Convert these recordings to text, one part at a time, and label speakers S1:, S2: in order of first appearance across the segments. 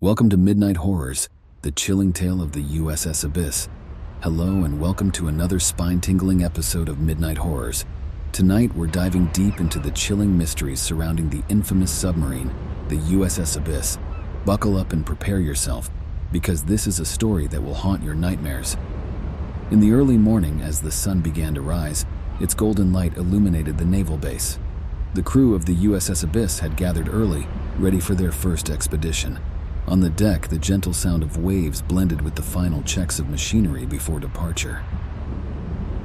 S1: Welcome to Midnight Horrors, the chilling tale of the USS Abyss. Hello and welcome to another spine-tingling episode of Midnight Horrors. Tonight we're diving deep into the chilling mysteries surrounding the infamous submarine, the USS Abyss. Buckle up and prepare yourself, because this is a story that will haunt your nightmares. In the early morning, as the sun began to rise, its golden light illuminated the naval base. The crew of the USS Abyss had gathered early, ready for their first expedition. On the deck, the gentle sound of waves blended with the final checks of machinery before departure.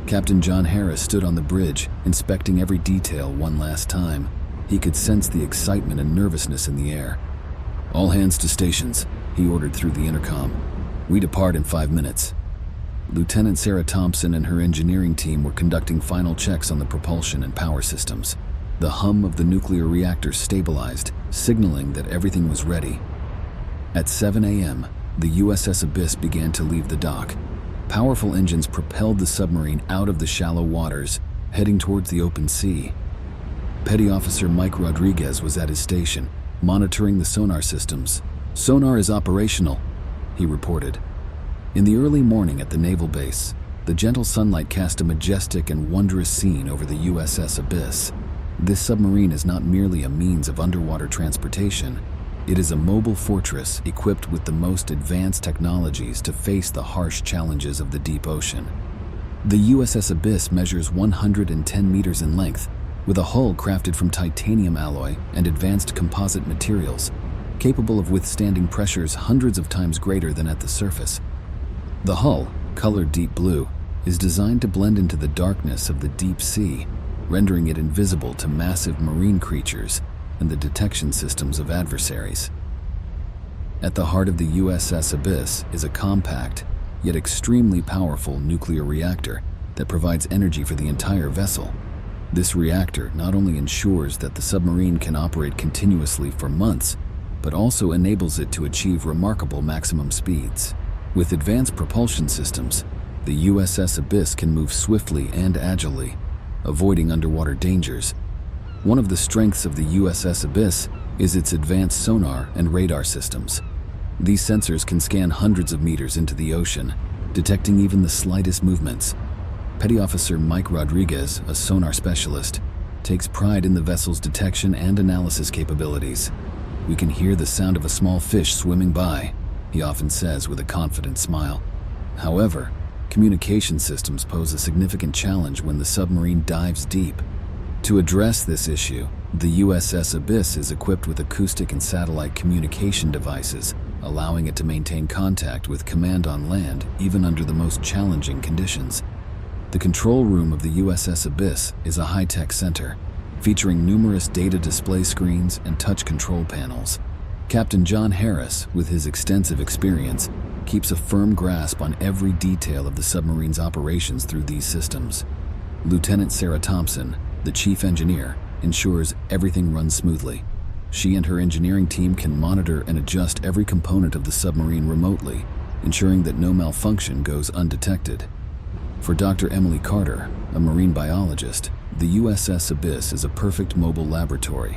S1: Captain John Harris stood on the bridge, inspecting every detail one last time. He could sense the excitement and nervousness in the air. "All hands to stations," he ordered through the intercom. "We depart in 5 minutes." Lieutenant Sarah Thompson and her engineering team were conducting final checks on the propulsion and power systems. The hum of the nuclear reactor stabilized, signaling that everything was ready. At 7 a.m., the USS Abyss began to leave the dock. Powerful engines propelled the submarine out of the shallow waters, heading towards the open sea. Petty Officer Mike Rodriguez was at his station, monitoring the sonar systems. "Sonar is operational," he reported. In the early morning at the naval base, the gentle sunlight cast a majestic and wondrous scene over the USS Abyss. This submarine is not merely a means of underwater transportation. It is a mobile fortress equipped with the most advanced technologies to face the harsh challenges of the deep ocean. The USS Abyss measures 110 meters in length, with a hull crafted from titanium alloy and advanced composite materials, capable of withstanding pressures hundreds of times greater than at the surface. The hull, colored deep blue, is designed to blend into the darkness of the deep sea, rendering it invisible to massive marine creatures and the detection systems of adversaries. At the heart of the USS Abyss is a compact, yet extremely powerful nuclear reactor that provides energy for the entire vessel. This reactor not only ensures that the submarine can operate continuously for months, but also enables it to achieve remarkable maximum speeds. With advanced propulsion systems, the USS Abyss can move swiftly and agilely, avoiding underwater dangers. One of the strengths of the USS Abyss is its advanced sonar and radar systems. These sensors can scan hundreds of meters into the ocean, detecting even the slightest movements. Petty Officer Mike Rodriguez, a sonar specialist, takes pride in the vessel's detection and analysis capabilities. "We can hear the sound of a small fish swimming by," he often says with a confident smile. However, communication systems pose a significant challenge when the submarine dives deep. To address this issue, the USS Abyss is equipped with acoustic and satellite communication devices, allowing it to maintain contact with command on land even under the most challenging conditions. The control room of the USS Abyss is a high-tech center, featuring numerous data display screens and touch control panels. Captain John Harris, with his extensive experience, keeps a firm grasp on every detail of the submarine's operations through these systems. Lieutenant Sarah Thompson, the chief engineer, ensures everything runs smoothly. She and her engineering team can monitor and adjust every component of the submarine remotely, ensuring that no malfunction goes undetected. For Dr. Emily Carter, a marine biologist, the USS Abyss is a perfect mobile laboratory.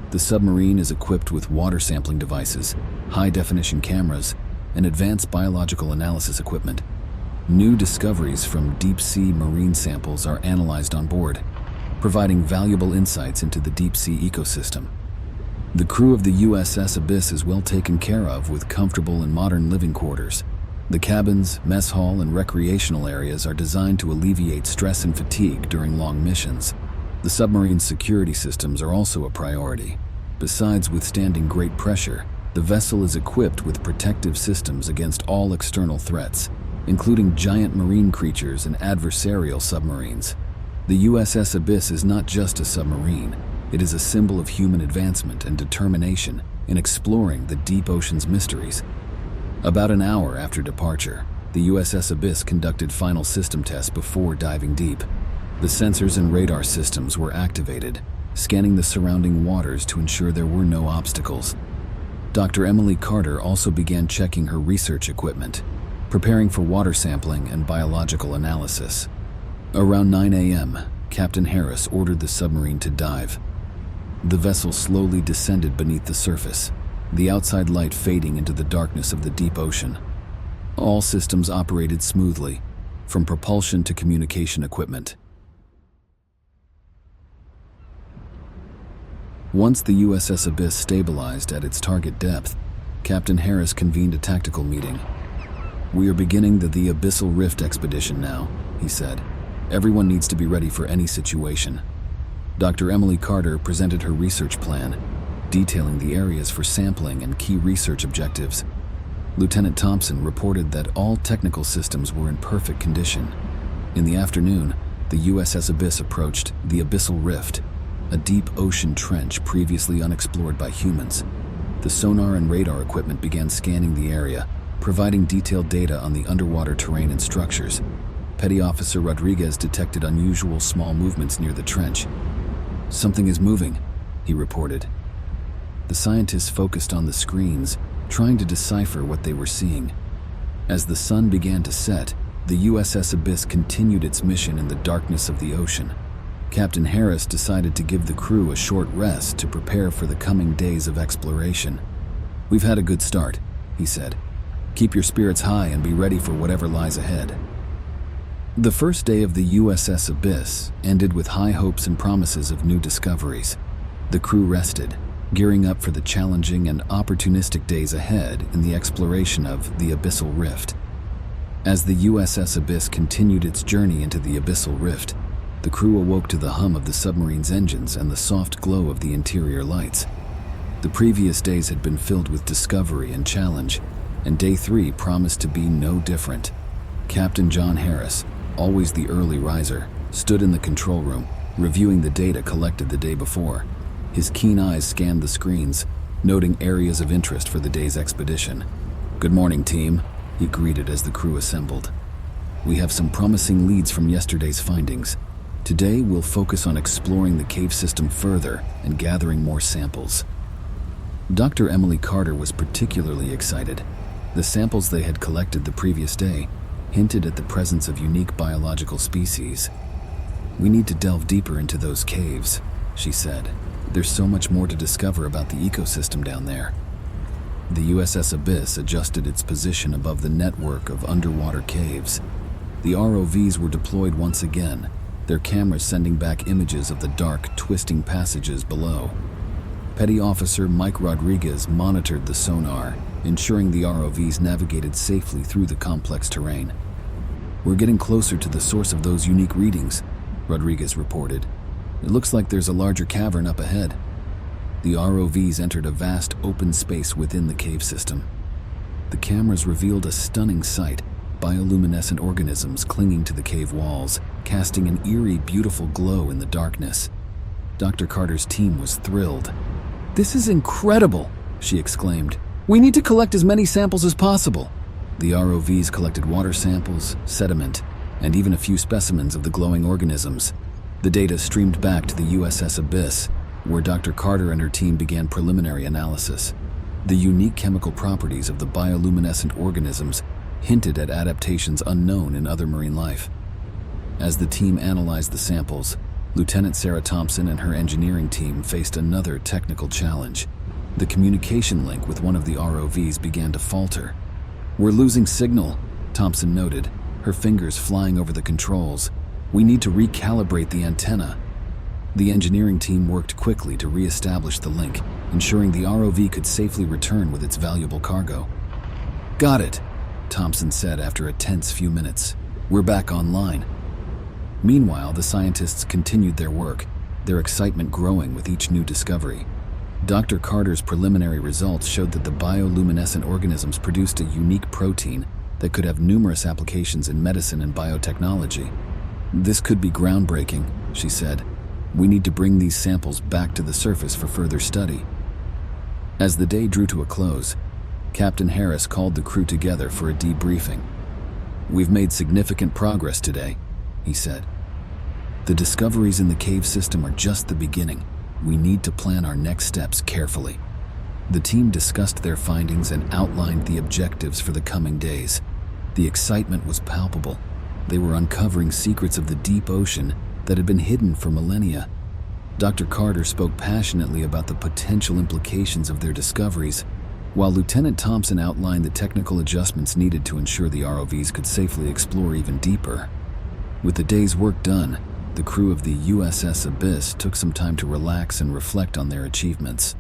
S1: The submarine is equipped with water sampling devices, high-definition cameras, and advanced biological analysis equipment. New discoveries from deep-sea marine samples are analyzed on board, providing valuable insights into the deep-sea ecosystem. The crew of the USS Abyss is well taken care of with comfortable and modern living quarters. The cabins, mess hall, and recreational areas are designed to alleviate stress and fatigue during long missions. The submarine's security systems are also a priority. Besides withstanding great pressure, the vessel is equipped with protective systems against all external threats, including giant marine creatures and adversarial submarines. The USS Abyss is not just a submarine, it is a symbol of human advancement and determination in exploring the deep ocean's mysteries. About an hour after departure, the USS Abyss conducted final system tests before diving deep. The sensors and radar systems were activated, scanning the surrounding waters to ensure there were no obstacles. Dr. Emily Carter also began checking her research equipment, preparing for water sampling and biological analysis. Around 9 a.m., Captain Harris ordered the submarine to dive. The vessel slowly descended beneath the surface, the outside light fading into the darkness of the deep ocean. All systems operated smoothly, from propulsion to communication equipment. Once the USS Abyss stabilized at its target depth, Captain Harris convened a tactical meeting. "We are beginning the Abyssal Rift expedition now," he said. "Everyone needs to be ready for any situation." Dr. Emily Carter presented her research plan, detailing the areas for sampling and key research objectives. Lieutenant Thompson reported that all technical systems were in perfect condition. In the afternoon, the USS Abyss approached the Abyssal Rift, a deep ocean trench previously unexplored by humans. The sonar and radar equipment began scanning the area, providing detailed data on the underwater terrain and structures. Petty Officer Rodriguez detected unusual small movements near the trench. "Something is moving," he reported. The scientists focused on the screens, trying to decipher what they were seeing. As the sun began to set, the USS Abyss continued its mission in the darkness of the ocean. Captain Harris decided to give the crew a short rest to prepare for the coming days of exploration. "We've had a good start," he said. "Keep your spirits high and be ready for whatever lies ahead." The first day of the USS Abyss ended with high hopes and promises of new discoveries. The crew rested, gearing up for the challenging and opportunistic days ahead in the exploration of the Abyssal Rift. As the USS Abyss continued its journey into the Abyssal Rift, the crew awoke to the hum of the submarine's engines and the soft glow of the interior lights. The previous days had been filled with discovery and challenge, and Day 3 promised to be no different. Captain John Harris, always the early riser, stood in the control room, reviewing the data collected the day before. His keen eyes scanned the screens, noting areas of interest for the day's expedition. "Good morning, team," he greeted as the crew assembled. "We have some promising leads from yesterday's findings. Today we'll focus on exploring the cave system further and gathering more samples." Dr. Emily Carter was particularly excited. The samples they had collected the previous day hinted at the presence of unique biological species. "We need to delve deeper into those caves," she said. "There's so much more to discover about the ecosystem down there." The USS Abyss adjusted its position above the network of underwater caves. The ROVs were deployed once again, their cameras sending back images of the dark, twisting passages below. Petty Officer Mike Rodriguez monitored the sonar, ensuring the ROVs navigated safely through the complex terrain. "We're getting closer to the source of those unique readings," Rodriguez reported. "It looks like there's a larger cavern up ahead." The ROVs entered a vast open space within the cave system. The cameras revealed a stunning sight: bioluminescent organisms clinging to the cave walls, casting an eerie, beautiful glow in the darkness. Dr. Carter's team was thrilled. "This is incredible," she exclaimed. "We need to collect as many samples as possible." The ROVs collected water samples, sediment, and even a few specimens of the glowing organisms. The data streamed back to the USS Abyss, where Dr. Carter and her team began preliminary analysis. The unique chemical properties of the bioluminescent organisms hinted at adaptations unknown in other marine life. As the team analyzed the samples, Lieutenant Sarah Thompson and her engineering team faced another technical challenge. The communication link with one of the ROVs began to falter. "We're losing signal," Thompson noted, her fingers flying over the controls. "We need to recalibrate the antenna." The engineering team worked quickly to re-establish the link, ensuring the ROV could safely return with its valuable cargo. "Got it," Thompson said after a tense few minutes. "We're back online." Meanwhile, the scientists continued their work, their excitement growing with each new discovery. Dr. Carter's preliminary results showed that the bioluminescent organisms produced a unique protein that could have numerous applications in medicine and biotechnology. "This could be groundbreaking," she said. "We need to bring these samples back to the surface for further study." As the day drew to a close, Captain Harris called the crew together for a debriefing. "We've made significant progress today," he said. "The discoveries in the cave system are just the beginning. We need to plan our next steps carefully." The team discussed their findings and outlined the objectives for the coming days. The excitement was palpable. They were uncovering secrets of the deep ocean that had been hidden for millennia. Dr. Carter spoke passionately about the potential implications of their discoveries, while Lieutenant Thompson outlined the technical adjustments needed to ensure the ROVs could safely explore even deeper. With the day's work done, the crew of the USS Abyss took some time to relax and reflect on their achievements.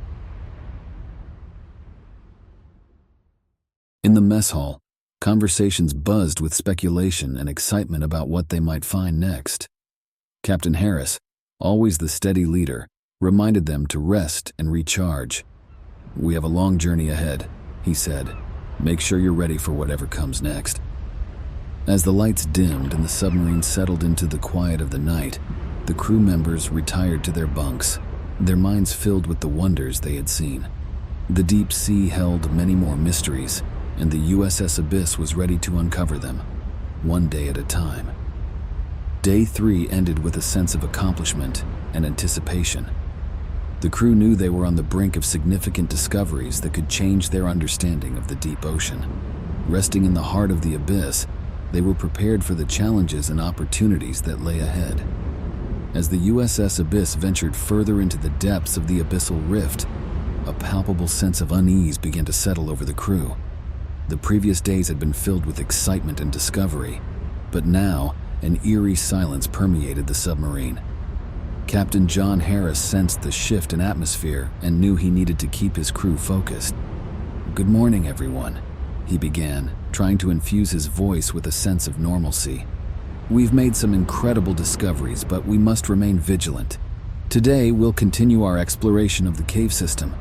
S1: In the mess hall, conversations buzzed with speculation and excitement about what they might find next. Captain Harris, always the steady leader, reminded them to rest and recharge. "We have a long journey ahead," he said. "Make sure you're ready for whatever comes next." As the lights dimmed and the submarine settled into the quiet of the night, the crew members retired to their bunks, their minds filled with the wonders they had seen. The deep sea held many more mysteries, and the USS Abyss was ready to uncover them, one day at a time. Day 3 ended with a sense of accomplishment and anticipation. The crew knew they were on the brink of significant discoveries that could change their understanding of the deep ocean. Resting in the heart of the abyss, they were prepared for the challenges and opportunities that lay ahead. As the USS Abyss ventured further into the depths of the abyssal rift, a palpable sense of unease began to settle over the crew. The previous days had been filled with excitement and discovery, but now an eerie silence permeated the submarine. Captain John Harris sensed the shift in atmosphere and knew he needed to keep his crew focused. "Good morning, everyone," he began, trying to infuse his voice with a sense of normalcy. "We've made some incredible discoveries, but we must remain vigilant. Today, we'll continue our exploration of the cave system.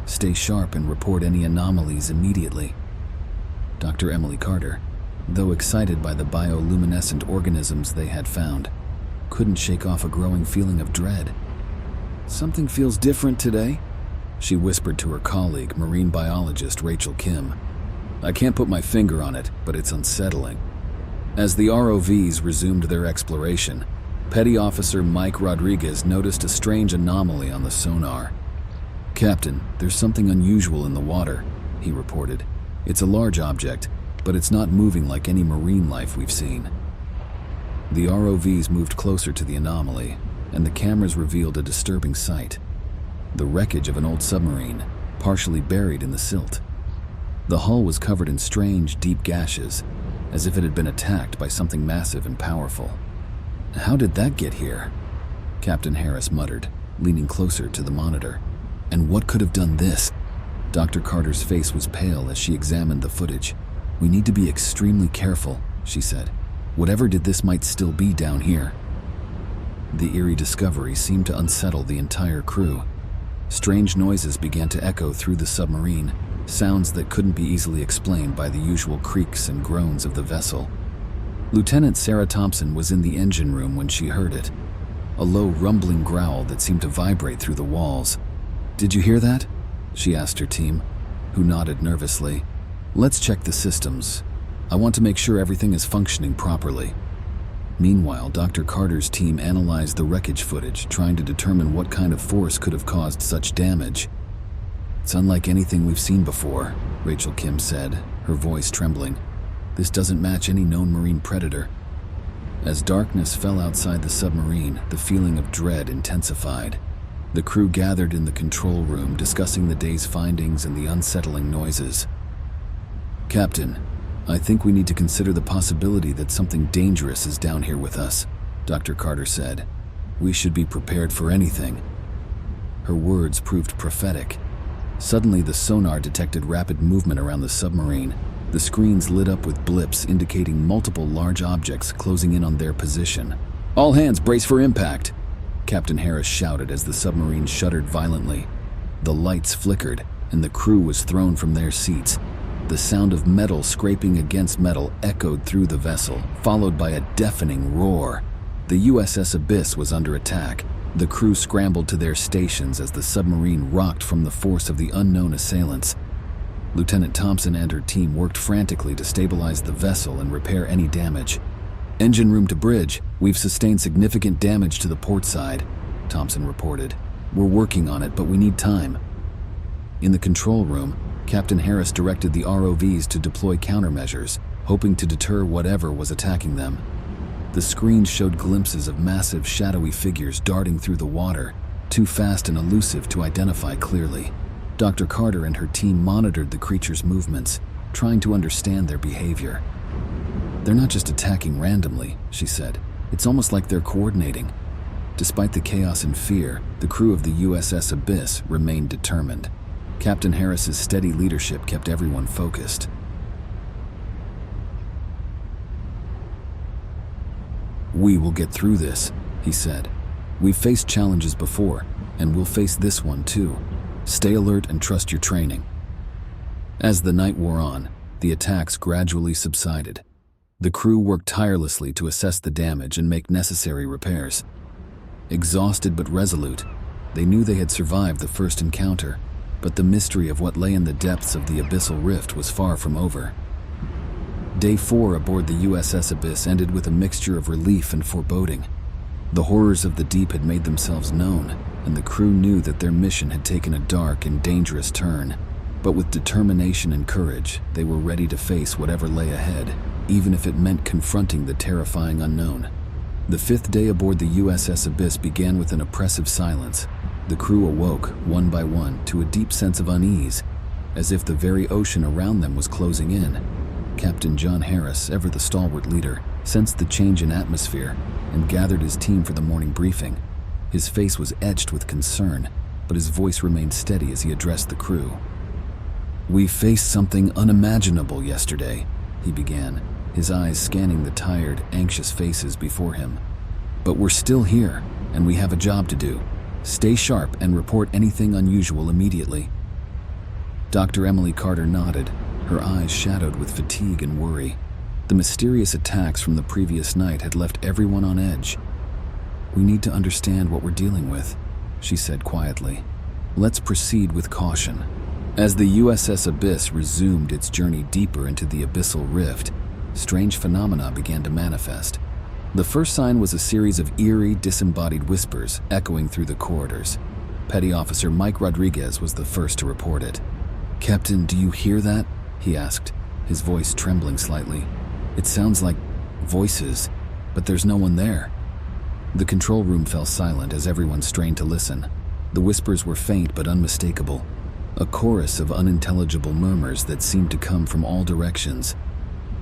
S1: Stay sharp and report any anomalies immediately." Dr. Emily Carter, though excited by the bioluminescent organisms they had found, couldn't shake off a growing feeling of dread. "Something feels different today," she whispered to her colleague, marine biologist Rachel Kim. "I can't put my finger on it, but it's unsettling." As the ROVs resumed their exploration, Petty Officer Mike Rodriguez noticed a strange anomaly on the sonar. "Captain, there's something unusual in the water," he reported. "It's a large object, but it's not moving like any marine life we've seen." The ROVs moved closer to the anomaly, and the cameras revealed a disturbing sight: the wreckage of an old submarine, partially buried in the silt. The hull was covered in strange, deep gashes, as if it had been attacked by something massive and powerful. "How did that get here?" Captain Harris muttered, leaning closer to the monitor. "And what could have done this?" Dr. Carter's face was pale as she examined the footage. "We need to be extremely careful," she said. "Whatever did this might still be down here." The eerie discovery seemed to unsettle the entire crew. Strange noises began to echo through the submarine, sounds that couldn't be easily explained by the usual creaks and groans of the vessel. Lieutenant Sarah Thompson was in the engine room when she heard it, a low rumbling growl that seemed to vibrate through the walls. "Did you hear that?" she asked her team, who nodded nervously. "Let's check the systems. I want to make sure everything is functioning properly." Meanwhile, Dr. Carter's team analyzed the wreckage footage, trying to determine what kind of force could have caused such damage. "It's unlike anything we've seen before," Rachel Kim said, her voice trembling. "This doesn't match any known marine predator." As darkness fell outside the submarine, the feeling of dread intensified. The crew gathered in the control room, discussing the day's findings and the unsettling noises. "Captain, I think we need to consider the possibility that something dangerous is down here with us," Dr. Carter said. "We should be prepared for anything." Her words proved prophetic. Suddenly, the sonar detected rapid movement around the submarine. The screens lit up with blips indicating multiple large objects closing in on their position. "All hands brace for impact," Captain Harris shouted as the submarine shuddered violently. The lights flickered, and the crew was thrown from their seats. The sound of metal scraping against metal echoed through the vessel, followed by a deafening roar. The USS Abyss was under attack. The crew scrambled to their stations as the submarine rocked from the force of the unknown assailants. Lieutenant Thompson and her team worked frantically to stabilize the vessel and repair any damage. "Engine room to bridge. We've sustained significant damage to the port side," Thompson reported. "We're working on it, but we need time." In the control room, Captain Harris directed the ROVs to deploy countermeasures, hoping to deter whatever was attacking them. The screens showed glimpses of massive, shadowy figures darting through the water, too fast and elusive to identify clearly. Dr. Carter and her team monitored the creature's movements, trying to understand their behavior. "They're not just attacking randomly," she said. "It's almost like they're coordinating." Despite the chaos and fear, the crew of the USS Abyss remained determined. Captain Harris's steady leadership kept everyone focused. "We will get through this," he said. "We've faced challenges before, and we'll face this one too. Stay alert and trust your training." As the night wore on, the attacks gradually subsided. The crew worked tirelessly to assess the damage and make necessary repairs. Exhausted but resolute, they knew they had survived the first encounter, but the mystery of what lay in the depths of the abyssal rift was far from over. Day 4 aboard the USS Abyss ended with a mixture of relief and foreboding. The horrors of the deep had made themselves known, and the crew knew that their mission had taken a dark and dangerous turn. But with determination and courage, they were ready to face whatever lay ahead, even if it meant confronting the terrifying unknown. The 5th day aboard the USS Abyss began with an oppressive silence. The crew awoke, one by one, to a deep sense of unease, as if the very ocean around them was closing in. Captain John Harris, ever the stalwart leader, sensed the change in atmosphere and gathered his team for the morning briefing. His face was etched with concern, but his voice remained steady as he addressed the crew. "We faced something unimaginable yesterday," he began, his eyes scanning the tired, anxious faces before him. "But we're still here, and we have a job to do. Stay sharp and report anything unusual immediately." Dr. Emily Carter nodded, her eyes shadowed with fatigue and worry. The mysterious attacks from the previous night had left everyone on edge. "We need to understand what we're dealing with," she said quietly. "Let's proceed with caution." As the USS Abyss resumed its journey deeper into the abyssal rift, strange phenomena began to manifest. The first sign was a series of eerie, disembodied whispers echoing through the corridors. Petty Officer Mike Rodriguez was the first to report it. "Captain, do you hear that?" he asked, his voice trembling slightly. "It sounds like voices, but there's no one there." The control room fell silent as everyone strained to listen. The whispers were faint but unmistakable, a chorus of unintelligible murmurs that seemed to come from all directions.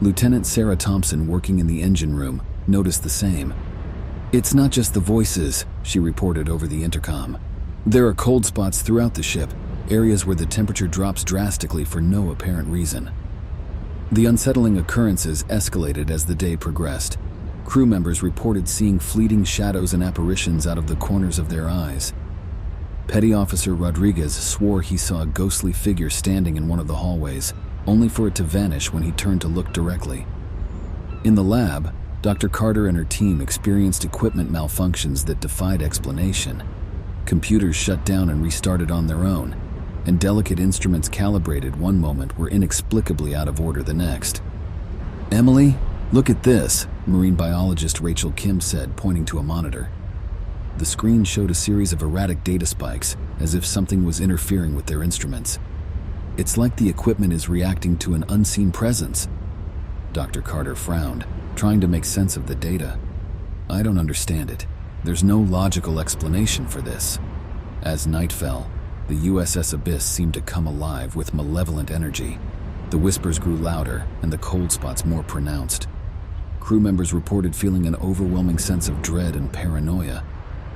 S1: Lieutenant Sarah Thompson, working in the engine room, noticed the same. "It's not just the voices," she reported over the intercom. "There are cold spots throughout the ship, areas where the temperature drops drastically for no apparent reason." The unsettling occurrences escalated as the day progressed. Crew members reported seeing fleeting shadows and apparitions out of the corners of their eyes. Petty Officer Rodriguez swore he saw a ghostly figure standing in one of the hallways, only for it to vanish when he turned to look directly. In the lab, Dr. Carter and her team experienced equipment malfunctions that defied explanation. Computers shut down and restarted on their own, and delicate instruments calibrated one moment were inexplicably out of order the next. "Emily, look at this," marine biologist Rachel Kim said, pointing to a monitor. The screen showed a series of erratic data spikes, as if something was interfering with their instruments. "It's like the equipment is reacting to an unseen presence." Dr. Carter frowned, trying to make sense of the data. "I don't understand it. There's no logical explanation for this." As night fell, the USS Abyss seemed to come alive with malevolent energy. The whispers grew louder and the cold spots more pronounced. Crew members reported feeling an overwhelming sense of dread and paranoia.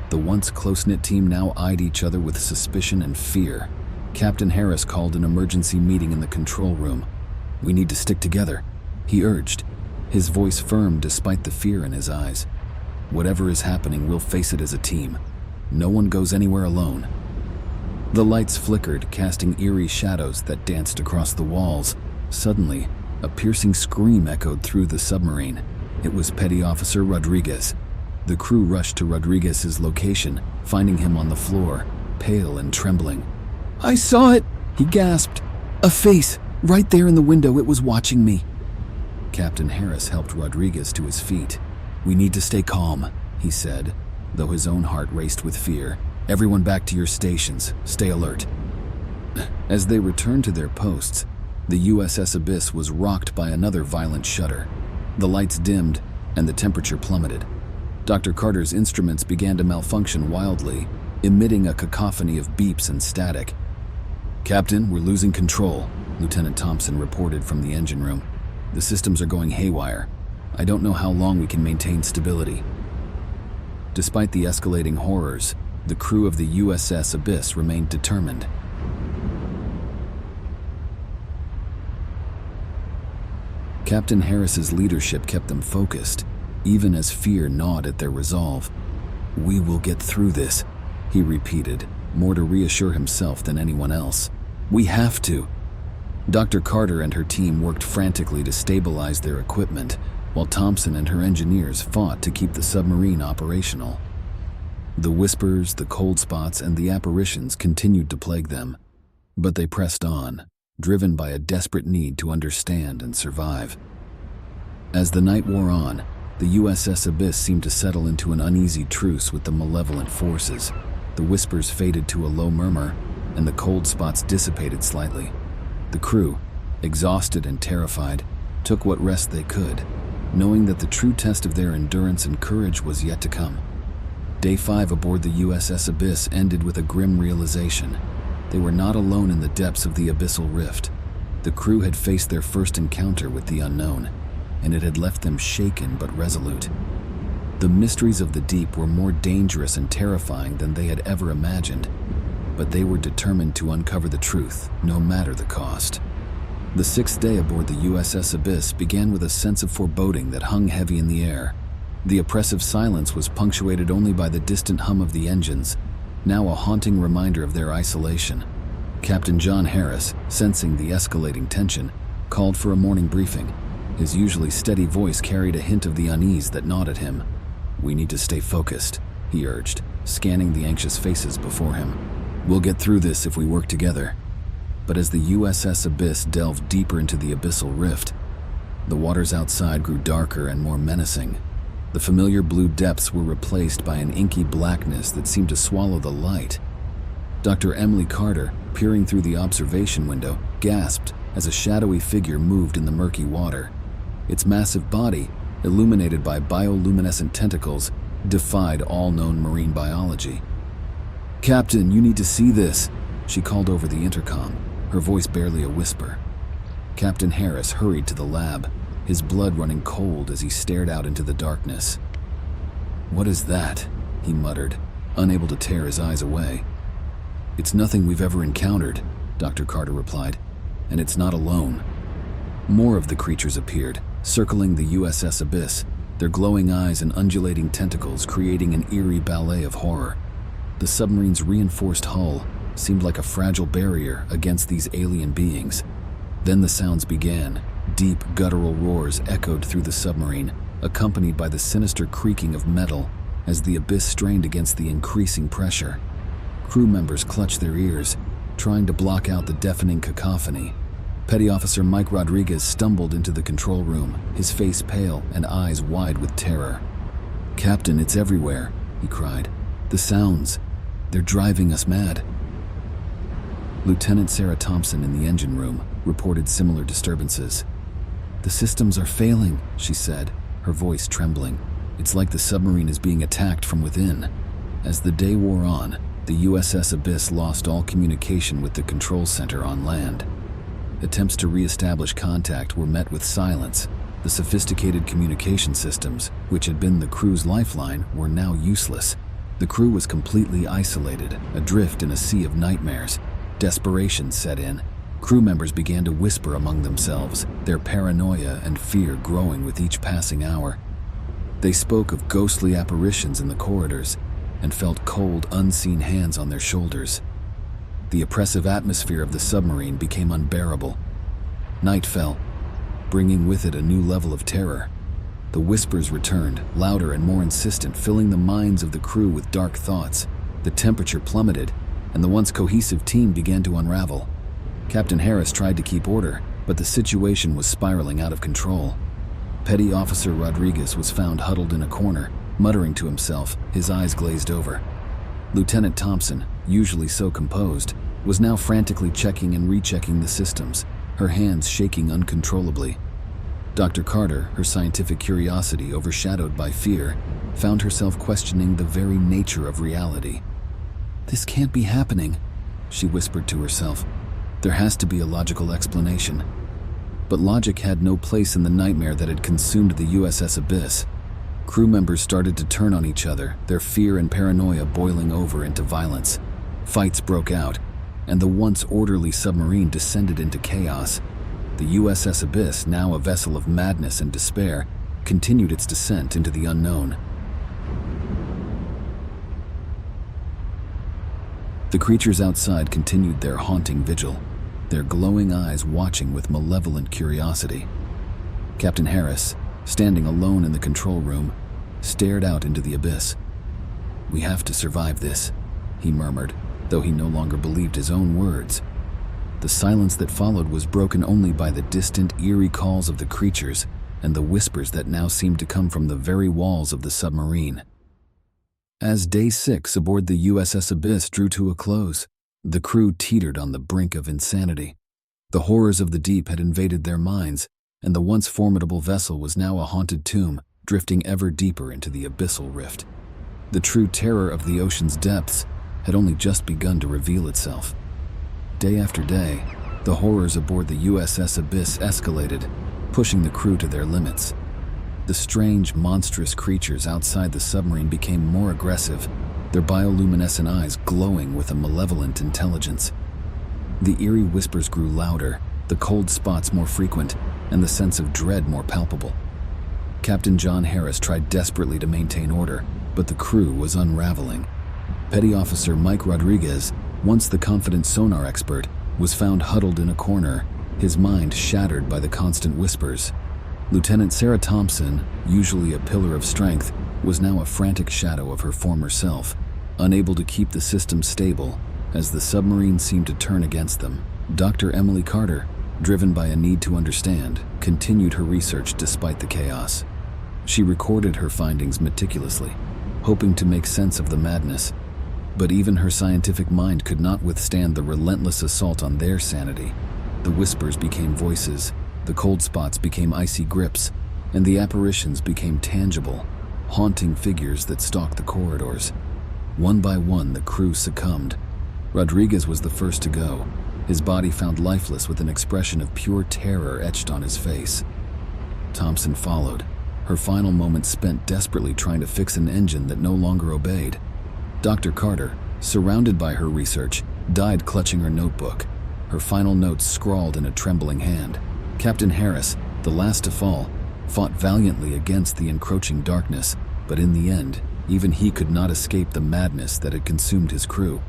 S1: The once close-knit team now eyed each other with suspicion and fear. Captain Harris called an emergency meeting in the control room. "We need to stick together," he urged, his voice firm despite the fear in his eyes. "Whatever is happening, we'll face it as a team. No one goes anywhere alone." The lights flickered, casting eerie shadows that danced across the walls. Suddenly, a piercing scream echoed through the submarine. It was Petty Officer Rodriguez. The crew rushed to Rodriguez's location, finding him on the floor, pale and trembling. "I saw it," he gasped. "A face, right there in the window. It was watching me." Captain Harris helped Rodriguez to his feet. "We need to stay calm," he said, though his own heart raced with fear. "Everyone back to your stations. Stay alert." As they returned to their posts, the USS Abyss was rocked by another violent shudder. The lights dimmed, and the temperature plummeted. Dr. Carter's instruments began to malfunction wildly, emitting a cacophony of beeps and static. "Captain, we're losing control," Lieutenant Thompson reported from the engine room. "The systems are going haywire. I don't know how long we can maintain stability." Despite the escalating horrors, the crew of the USS Abyss remained determined. Captain Harris's leadership kept them focused, even as fear gnawed at their resolve. "We will get through this," he repeated, more to reassure himself than anyone else. "We have to." Dr. Carter and her team worked frantically to stabilize their equipment, while Thompson and her engineers fought to keep the submarine operational. The whispers, the cold spots, and the apparitions continued to plague them, but they pressed on, driven by a desperate need to understand and survive. As the night wore on, the USS Abyss seemed to settle into an uneasy truce with the malevolent forces. The whispers faded to a low murmur, and the cold spots dissipated slightly. The crew, exhausted and terrified, took what rest they could, knowing that the true test of their endurance and courage was yet to come. Day 5 aboard the USS Abyss ended with a grim realization. They were not alone in the depths of the abyssal rift. The crew had faced their first encounter with the unknown, and it had left them shaken but resolute. The mysteries of the deep were more dangerous and terrifying than they had ever imagined, but they were determined to uncover the truth, no matter the cost. The 6th day aboard the USS Abyss began with a sense of foreboding that hung heavy in the air. The oppressive silence was punctuated only by the distant hum of the engines, now a haunting reminder of their isolation. Captain John Harris, sensing the escalating tension, called for a morning briefing. His usually steady voice carried a hint of the unease that gnawed at him. "We need to stay focused," he urged, scanning the anxious faces before him. "We'll get through this if we work together." But as the USS Abyss delved deeper into the abyssal rift, the waters outside grew darker and more menacing. The familiar blue depths were replaced by an inky blackness that seemed to swallow the light. Dr. Emily Carter, peering through the observation window, gasped as a shadowy figure moved in the murky water. Its massive body, illuminated by bioluminescent tentacles, defied all known marine biology. "Captain, you need to see this," she called over the intercom, her voice barely a whisper. Captain Harris hurried to the lab, his blood running cold as he stared out into the darkness. "What is that?" he muttered, unable to tear his eyes away. "It's nothing we've ever encountered," Dr. Carter replied, "and it's not alone." More of the creatures appeared, circling the USS Abyss, their glowing eyes and undulating tentacles creating an eerie ballet of horror. The submarine's reinforced hull seemed like a fragile barrier against these alien beings. Then the sounds began. Deep, guttural roars echoed through the submarine, accompanied by the sinister creaking of metal as the abyss strained against the increasing pressure. Crew members clutched their ears, trying to block out the deafening cacophony. Petty Officer Mike Rodriguez stumbled into the control room, his face pale and eyes wide with terror. "Captain, it's everywhere," he cried. "The sounds, they're driving us mad." Lieutenant Sarah Thompson in the engine room reported similar disturbances. "The systems are failing," she said, her voice trembling. "It's like the submarine is being attacked from within." As the day wore on, the USS Abyss lost all communication with the control center on land. Attempts to re-establish contact were met with silence. The sophisticated communication systems, which had been the crew's lifeline, were now useless. The crew was completely isolated, adrift in a sea of nightmares. Desperation set in. Crew members began to whisper among themselves, their paranoia and fear growing with each passing hour. They spoke of ghostly apparitions in the corridors and felt cold, unseen hands on their shoulders. The oppressive atmosphere of the submarine became unbearable. Night fell, bringing with it a new level of terror. The whispers returned, louder and more insistent, filling the minds of the crew with dark thoughts. The temperature plummeted, and the once cohesive team began to unravel. Captain Harris tried to keep order, but the situation was spiraling out of control. Petty Officer Rodriguez was found huddled in a corner, muttering to himself, his eyes glazed over. Lieutenant Thompson, usually so composed, was now frantically checking and rechecking the systems, her hands shaking uncontrollably. Dr. Carter, her scientific curiosity overshadowed by fear, found herself questioning the very nature of reality. "This can't be happening," she whispered to herself. There has to be a logical explanation. But logic had no place in the nightmare that had consumed the USS Abyss. Crew members started to turn on each other, their fear and paranoia boiling over into violence. Fights broke out, and the once orderly submarine descended into chaos. The USS Abyss, now a vessel of madness and despair, continued its descent into the unknown. The creatures outside continued their haunting vigil, their glowing eyes watching with malevolent curiosity. Captain Harris, standing alone in the control room, stared out into the abyss. "We have to survive this," he murmured, though he no longer believed his own words. The silence that followed was broken only by the distant, eerie calls of the creatures and the whispers that now seemed to come from the very walls of the submarine. As Day 6 aboard the USS Abyss drew to a close, the crew teetered on the brink of insanity. The horrors of the deep had invaded their minds, and the once formidable vessel was now a haunted tomb, drifting ever deeper into the abyssal rift. The true terror of the ocean's depths had only just begun to reveal itself. Day after day, the horrors aboard the USS Abyss escalated, pushing the crew to their limits. The strange, monstrous creatures outside the submarine became more aggressive, their bioluminescent eyes glowing with a malevolent intelligence. The eerie whispers grew louder, the cold spots more frequent, and the sense of dread more palpable. Captain John Harris tried desperately to maintain order, but the crew was unraveling. Petty Officer Mike Rodriguez, once the confident sonar expert, was found huddled in a corner, his mind shattered by the constant whispers. Lieutenant Sarah Thompson, usually a pillar of strength, was now a frantic shadow of her former self, unable to keep the system stable as the submarine seemed to turn against them. Dr. Emily Carter, driven by a need to understand, continued her research despite the chaos. She recorded her findings meticulously, hoping to make sense of the madness. But even her scientific mind could not withstand the relentless assault on their sanity. The whispers became voices, the cold spots became icy grips, and the apparitions became tangible, haunting figures that stalked the corridors. One by one, the crew succumbed. Rodriguez was the first to go, his body found lifeless with an expression of pure terror etched on his face. Thompson followed, her final moments spent desperately trying to fix an engine that no longer obeyed. Dr. Carter, surrounded by her research, died clutching her notebook, her final notes scrawled in a trembling hand. Captain Harris, the last to fall, fought valiantly against the encroaching darkness, but in the end, even he could not escape the madness that had consumed his crew.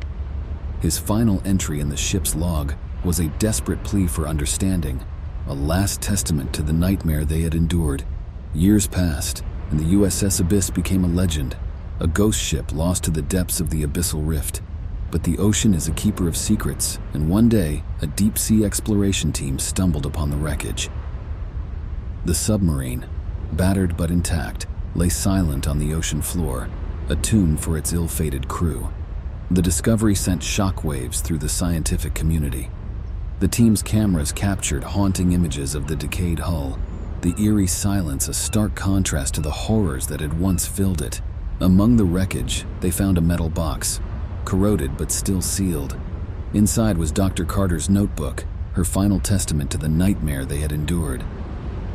S1: His final entry in the ship's log was a desperate plea for understanding, a last testament to the nightmare they had endured. Years passed, and the USS Abyss became a legend, a ghost ship lost to the depths of the abyssal rift. But the ocean is a keeper of secrets, and one day, a deep-sea exploration team stumbled upon the wreckage. The submarine, battered but intact, lay silent on the ocean floor, a tomb for its ill-fated crew. The discovery sent shockwaves through the scientific community. The team's cameras captured haunting images of the decayed hull, the eerie silence a stark contrast to the horrors that had once filled it. Among the wreckage, they found a metal box, corroded but still sealed. Inside was Dr. Carter's notebook, her final testament to the nightmare they had endured.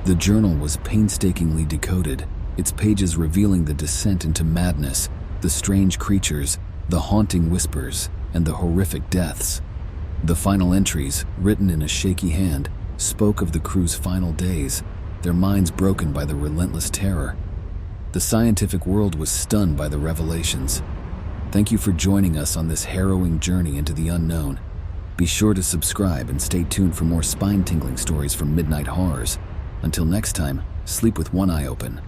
S1: The journal was painstakingly decoded, its pages revealing the descent into madness, the strange creatures, the haunting whispers, and the horrific deaths. The final entries, written in a shaky hand, spoke of the crew's final days, their minds broken by the relentless terror. The scientific world was stunned by the revelations. Thank you for joining us on this harrowing journey into the unknown. Be sure to subscribe and stay tuned for more spine-tingling stories from Midnight Horrors. Until next time, sleep with one eye open.